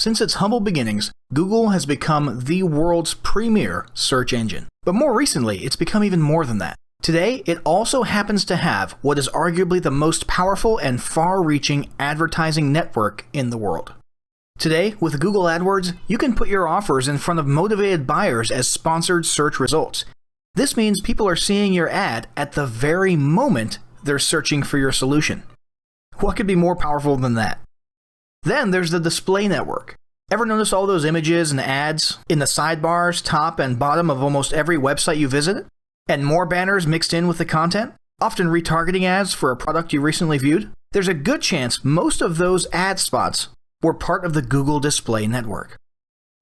Since its humble beginnings, Google has become the world's premier search engine. But more recently, it's become even more than that. Today, it also happens to have what is arguably the most powerful and far-reaching advertising network in the world. Today, with Google AdWords, you can put your offers in front of motivated buyers as sponsored search results. This means people are seeing your ad at the very moment they're searching for your solution. What could be more powerful than that? Then there's the display network. Ever notice all those images and ads in the sidebars, top and bottom of almost every website you visit? And more banners mixed in with the content? Often retargeting ads for a product you recently viewed? There's a good chance most of those ad spots were part of the Google display network.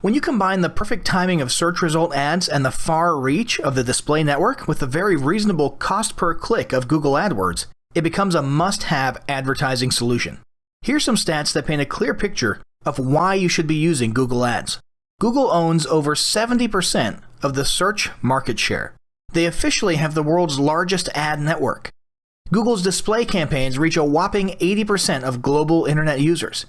When you combine the perfect timing of search result ads and the far reach of the display network with the very reasonable cost per click of Google AdWords, it becomes a must-have advertising solution. Here's some stats that paint a clear picture of why you should be using Google Ads. Google owns over 70% of the search market share. They officially have the world's largest ad network. Google's display campaigns reach a whopping 80% of global internet users.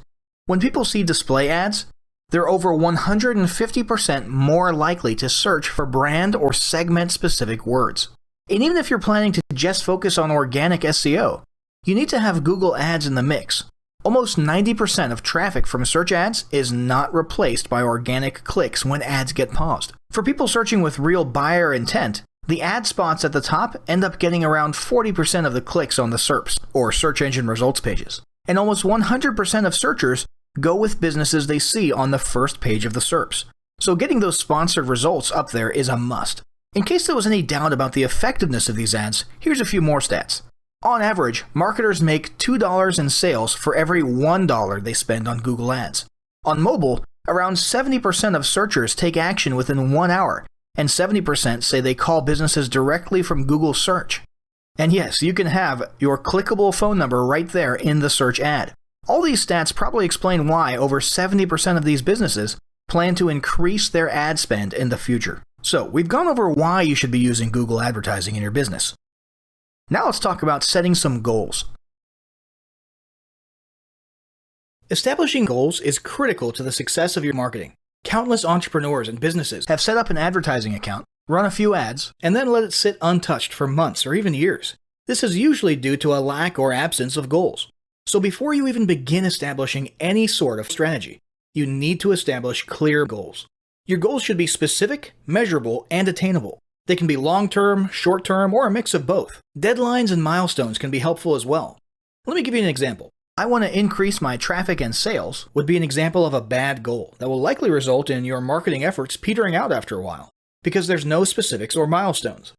When people see display ads, they're over 150% more likely to search for brand or segment-specific words. And even if you're planning to just focus on organic SEO, you need to have Google Ads in the mix. Almost 90% of traffic from search ads is not replaced by organic clicks when ads get paused. For people searching with real buyer intent, the ad spots at the top end up getting around 40% of the clicks on the SERPs, or search engine results pages. And almost 100% of searchers go with businesses they see on the first page of the SERPs. So getting those sponsored results up there is a must. In case there was any doubt about the effectiveness of these ads, here's a few more stats. On average, marketers make $2 in sales for every $1 they spend on Google Ads. On mobile, around 70% of searchers take action within 1 hour, and 70% say they call businesses directly from Google Search. And yes, you can have your clickable phone number right there in the search ad. All these stats probably explain why over 70% of these businesses plan to increase their ad spend in the future. So, we've gone over why you should be using Google advertising in your business. Now let's talk about setting some goals. Establishing goals is critical to the success of your marketing. Countless entrepreneurs and businesses have set up an advertising account, run a few ads, and then let it sit untouched for months or even years. This is usually due to a lack or absence of goals. So before you even begin establishing any sort of strategy, you need to establish clear goals. Your goals should be specific, measurable, and attainable. They can be long-term, short-term, or a mix of both. Deadlines and milestones can be helpful as well. Let me give you an example. I want to increase my traffic and sales would be an example of a bad goal that will likely result in your marketing efforts petering out after a while, because there's no specifics or milestones.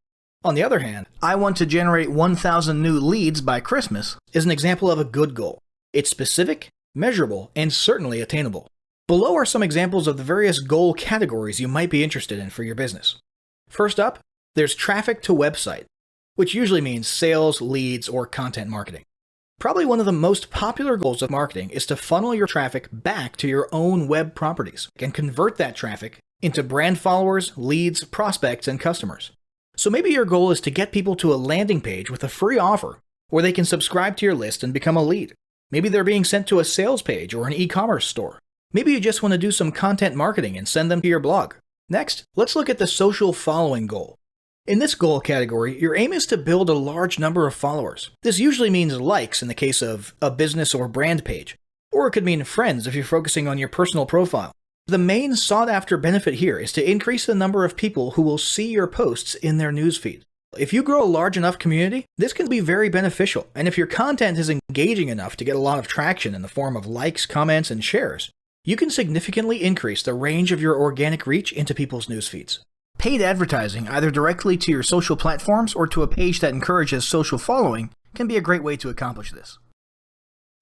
On the other hand, I want to generate 1,000 new leads by Christmas is an example of a good goal. It's specific, measurable, and certainly attainable. Below are some examples of the various goal categories you might be interested in for your business. First up, there's traffic to website, which usually means sales, leads, or content marketing. Probably one of the most popular goals of marketing is to funnel your traffic back to your own web properties and convert that traffic into brand followers, leads, prospects, and customers. So maybe your goal is to get people to a landing page with a free offer where they can subscribe to your list and become a lead. Maybe they're being sent to a sales page or an e-commerce store. Maybe you just want to do some content marketing and send them to your blog. Next, let's look at the social following goal. In this goal category, your aim is to build a large number of followers. This usually means likes in the case of a business or brand page, or it could mean friends if you're focusing on your personal profile. The main sought-after benefit here is to increase the number of people who will see your posts in their newsfeed. If you grow a large enough community, this can be very beneficial, and if your content is engaging enough to get a lot of traction in the form of likes, comments, and shares, you can significantly increase the range of your organic reach into people's newsfeeds. Paid advertising, either directly to your social platforms or to a page that encourages social following, can be a great way to accomplish this.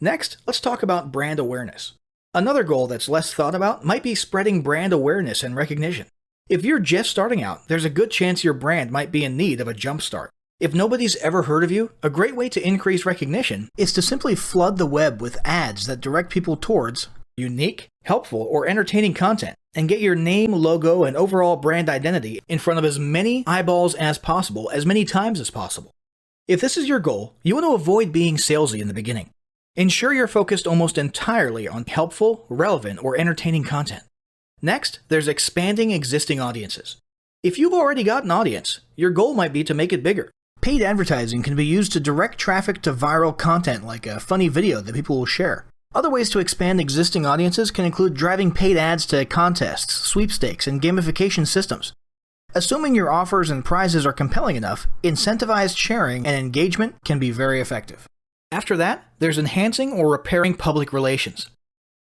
Next, let's talk about brand awareness. Another goal that's less thought about might be spreading brand awareness and recognition. If you're just starting out, there's a good chance your brand might be in need of a jumpstart. If nobody's ever heard of you, a great way to increase recognition is to simply flood the web with ads that direct people towards unique, helpful, or entertaining content, and get your name, logo, and overall brand identity in front of as many eyeballs as possible, as many times as possible. If this is your goal, you want to avoid being salesy in the beginning. Ensure you're focused almost entirely on helpful, relevant, or entertaining content. Next, there's expanding existing audiences. If you've already got an audience, your goal might be to make it bigger. Paid advertising can be used to direct traffic to viral content like a funny video that people will share. Other ways to expand existing audiences can include driving paid ads to contests, sweepstakes, and gamification systems. Assuming your offers and prizes are compelling enough, incentivized sharing and engagement can be very effective. After that, there's enhancing or repairing public relations.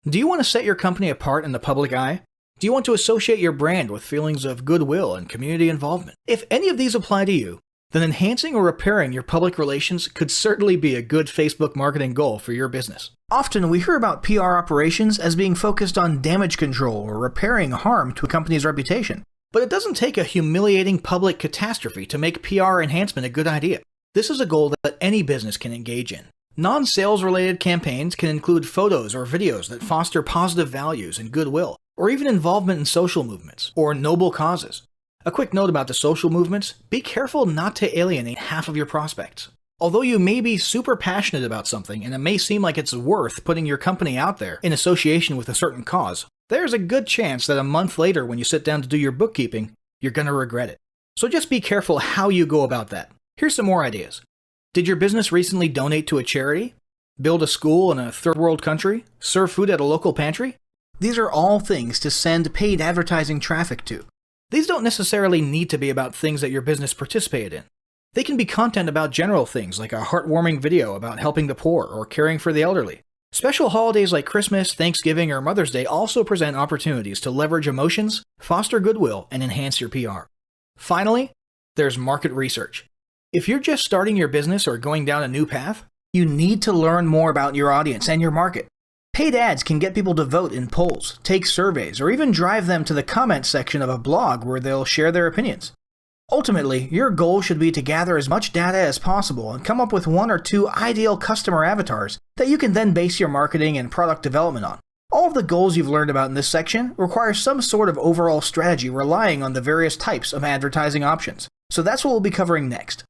Do you want to set your company apart in the public eye? Do you want to associate your brand with feelings of goodwill and community involvement? If any of these apply to you, then enhancing or repairing your public relations could certainly be a good Facebook marketing goal for your business. Often we hear about PR operations as being focused on damage control or repairing harm to a company's reputation. But it doesn't take a humiliating public catastrophe to make PR enhancement a good idea. This is a goal that any business can engage in. Non-sales related campaigns can include photos or videos that foster positive values and goodwill, or even involvement in social movements or noble causes. A quick note about the social movements: be careful not to alienate half of your prospects. Although you may be super passionate about something and it may seem like it's worth putting your company out there in association with a certain cause, there's a good chance that a month later when you sit down to do your bookkeeping, you're going to regret it. So just be careful how you go about that. Here's some more ideas. Did your business recently donate to a charity? Build a school in a third world country? Serve food at a local pantry? These are all things to send paid advertising traffic to. These don't necessarily need to be about things that your business participated in. They can be content about general things like a heartwarming video about helping the poor or caring for the elderly. Special holidays like Christmas, Thanksgiving, or Mother's Day also present opportunities to leverage emotions, foster goodwill, and enhance your PR. Finally, there's market research. If you're just starting your business or going down a new path, you need to learn more about your audience and your market. Paid ads can get people to vote in polls, take surveys, or even drive them to the comments section of a blog where they'll share their opinions. Ultimately, your goal should be to gather as much data as possible and come up with 1 or 2 ideal customer avatars that you can then base your marketing and product development on. All of the goals you've learned about in this section require some sort of overall strategy relying on the various types of advertising options. So that's what we'll be covering next.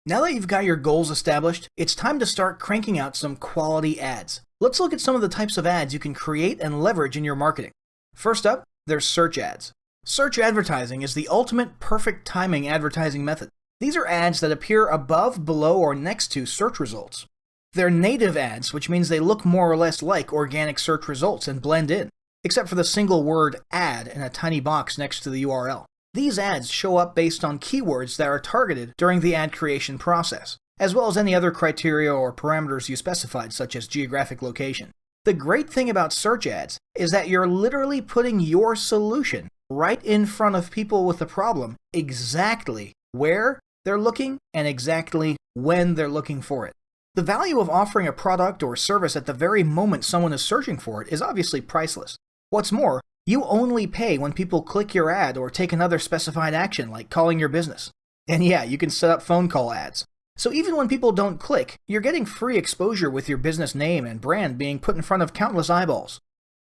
Now that you've got your goals established, it's time to start cranking out some quality ads. Let's look at some of the types of ads you can create and leverage in your marketing. First up, there's search ads. Search advertising is the ultimate perfect timing advertising method. These are ads that appear above, below, or next to search results. They're native ads, which means they look more or less like organic search results and blend in, except for the single word ad in a tiny box next to the URL. These ads show up based on keywords that are targeted during the ad creation process, as well as any other criteria or parameters you specified, such as geographic location. The great thing about search ads is that you're literally putting your solution right in front of people with a problem, exactly where they're looking and exactly when they're looking for it. The value of offering a product or service at the very moment someone is searching for it is obviously priceless. What's more, you only pay when people click your ad or take another specified action like calling your business. And yeah, you can set up phone call ads. So even when people don't click, you're getting free exposure with your business name and brand being put in front of countless eyeballs.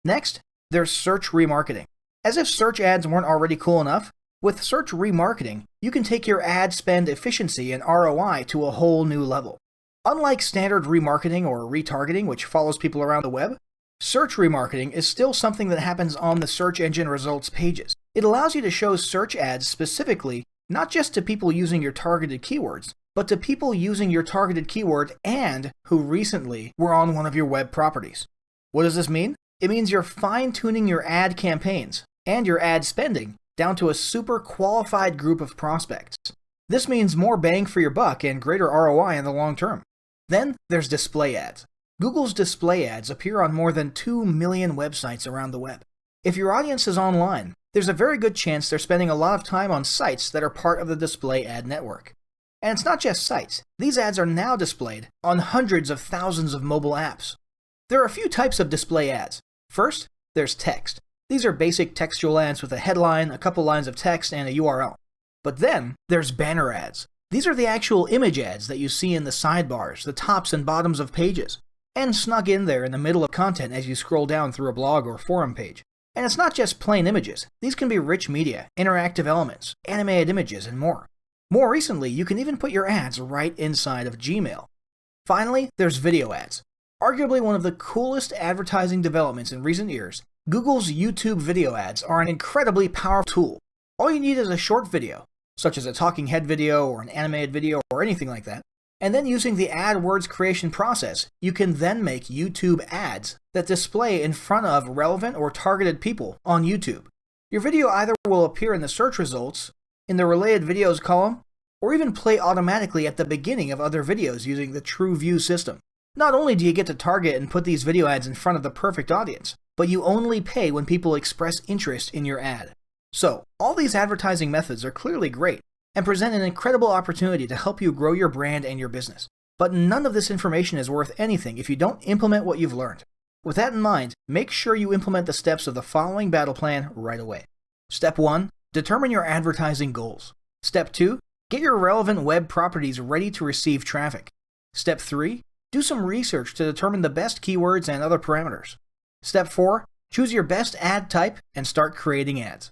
Next, there's search remarketing. As if search ads weren't already cool enough, with search remarketing, you can take your ad spend efficiency and ROI to a whole new level. Unlike standard remarketing or retargeting, which follows people around the web, search remarketing is still something that happens on the search engine results pages. It allows you to show search ads specifically, not just to people using your targeted keywords, but to people using your targeted keyword and who recently were on one of your web properties. What does this mean? It means you're fine-tuning your ad campaigns and your ad spending down to a super qualified group of prospects. This means more bang for your buck and greater ROI in the long term. Then there's display ads. Google's display ads appear on more than 2 million websites around the web. If your audience is online, there's a very good chance they're spending a lot of time on sites that are part of the display ad network. And it's not just sites. These ads are now displayed on hundreds of thousands of mobile apps. There are a few types of display ads. First, there's text. These are basic textual ads with a headline, a couple lines of text, and a URL. But then, there's banner ads. These are the actual image ads that you see in the sidebars, the tops and bottoms of pages, and snug in there in the middle of content as you scroll down through a blog or forum page. And it's not just plain images. These can be rich media, interactive elements, animated images, and more. More recently, you can even put your ads right inside of Gmail. Finally, there's video ads. Arguably one of the coolest advertising developments in recent years, Google's YouTube video ads are an incredibly powerful tool. All you need is a short video, such as a talking head video or an animated video or anything like that, and then using the AdWords creation process, you can then make YouTube ads that display in front of relevant or targeted people on YouTube. Your video either will appear in the search results, in the related videos column, or even play automatically at the beginning of other videos using the TrueView system. Not only do you get to target and put these video ads in front of the perfect audience, but you only pay when people express interest in your ad. So, all these advertising methods are clearly great and present an incredible opportunity to help you grow your brand and your business. But none of this information is worth anything if you don't implement what you've learned. With that in mind, make sure you implement the steps of the following battle plan right away. Step 1. Determine your advertising goals. Step 2. Get your relevant web properties ready to receive traffic. Step 3. Do some research to determine the best keywords and other parameters. Step 4. Choose your best ad type and start creating ads.